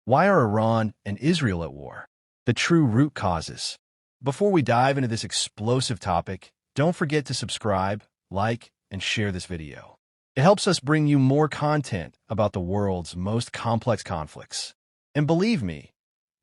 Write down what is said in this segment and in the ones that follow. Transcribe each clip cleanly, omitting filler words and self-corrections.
Why are Iran and Israel at war? The true root causes. Before we dive into this explosive topic, don't forget to subscribe, like, and share this video. It helps us bring you more content about the world's most complex conflicts. And believe me,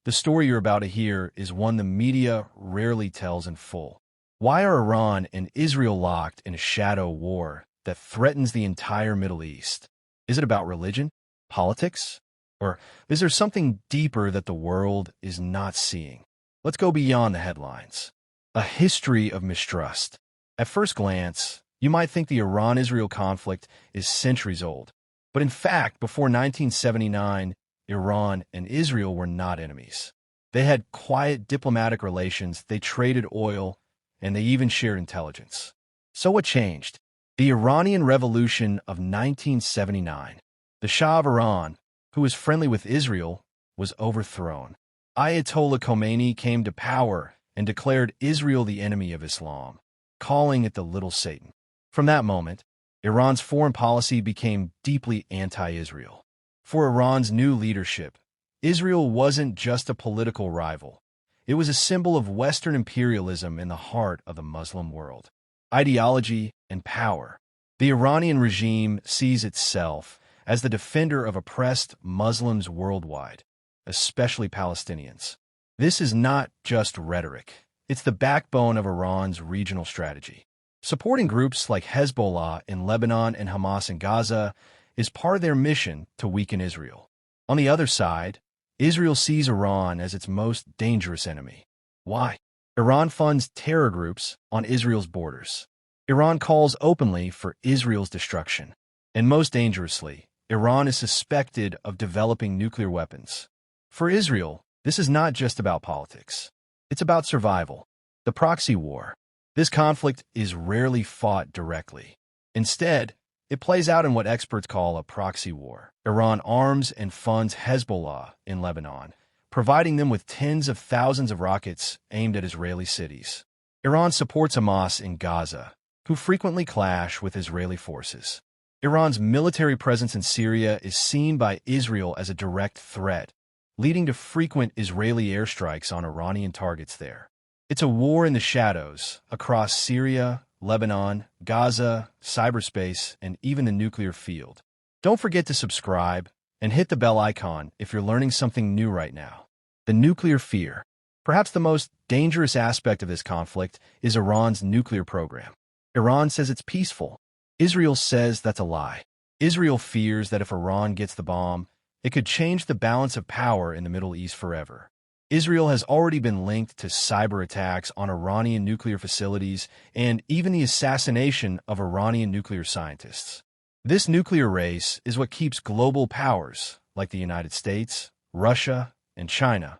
the story you're about to hear is one the media rarely tells in full. Why are Iran and Israel locked in a shadow war that threatens the entire Middle East? Is it about religion, politics, or is there something deeper that the world is not seeing? Let's go beyond the headlines. A history of mistrust. At first glance, you might think the Iran-Israel conflict is centuries old. But in fact, before 1979, Iran and Israel were not enemies. They had quiet diplomatic relations, they traded oil, and they even shared intelligence. So what changed? The Iranian Revolution of 1979. The Shah of Iran, who was friendly with Israel, was overthrown. Ayatollah Khomeini came to power and declared Israel the enemy of Islam, calling it the Little Satan. From that moment, Iran's foreign policy became deeply anti-Israel. For Iran's new leadership, Israel wasn't just a political rival. It was a symbol of Western imperialism in the heart of the Muslim world. Ideology and power. The Iranian regime sees itself as the defender of oppressed Muslims worldwide, especially Palestinians. This is not just rhetoric. It's the backbone of Iran's regional strategy. Supporting groups like Hezbollah in Lebanon and Hamas in Gaza is part of their mission to weaken Israel. On the other side, Israel sees Iran as its most dangerous enemy. Why? Iran funds terror groups on Israel's borders. Iran calls openly for Israel's destruction. And most dangerously, Iran is suspected of developing nuclear weapons. For Israel, this is not just about politics. It's about survival. The proxy war. This conflict is rarely fought directly. Instead, it plays out in what experts call a proxy war. Iran arms and funds Hezbollah in Lebanon, providing them with tens of thousands of rockets aimed at Israeli cities. Iran supports Hamas in Gaza, who frequently clash with Israeli forces. Iran's military presence in Syria is seen by Israel as a direct threat, leading to frequent Israeli airstrikes on Iranian targets there. It's a war in the shadows across Syria, Lebanon, Gaza, cyberspace, and even the nuclear field. Don't forget to subscribe and hit the bell icon if you're learning something new right now. The nuclear fear. Perhaps the most dangerous aspect of this conflict is Iran's nuclear program. Iran says it's peaceful. Israel says that's a lie. Israel fears that if Iran gets the bomb, it could change the balance of power in the Middle East forever. Israel has already been linked to cyber attacks on Iranian nuclear facilities and even the assassination of Iranian nuclear scientists. This nuclear race is what keeps global powers like the United States, Russia, and China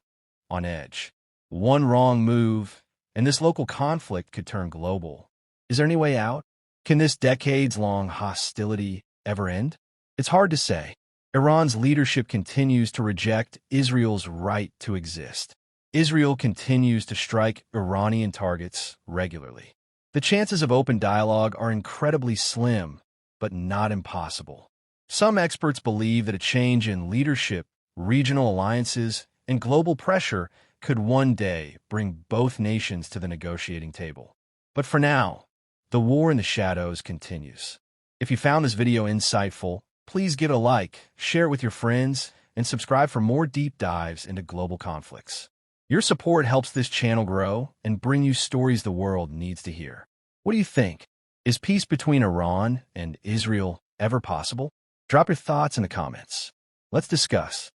on edge. One wrong move, and this local conflict could turn global. Is there any way out? Can this decades-long hostility ever end? It's hard to say. Iran's leadership continues to reject Israel's right to exist. Israel continues to strike Iranian targets regularly. The chances of open dialogue are incredibly slim, but not impossible. Some experts believe that a change in leadership, regional alliances, and global pressure could one day bring both nations to the negotiating table. But for now, the war in the shadows continues. If you found this video insightful, please give it a like, share it with your friends, and subscribe for more deep dives into global conflicts. Your support helps this channel grow and bring you stories the world needs to hear. What do you think? Is peace between Iran and Israel ever possible? Drop your thoughts in the comments. Let's discuss.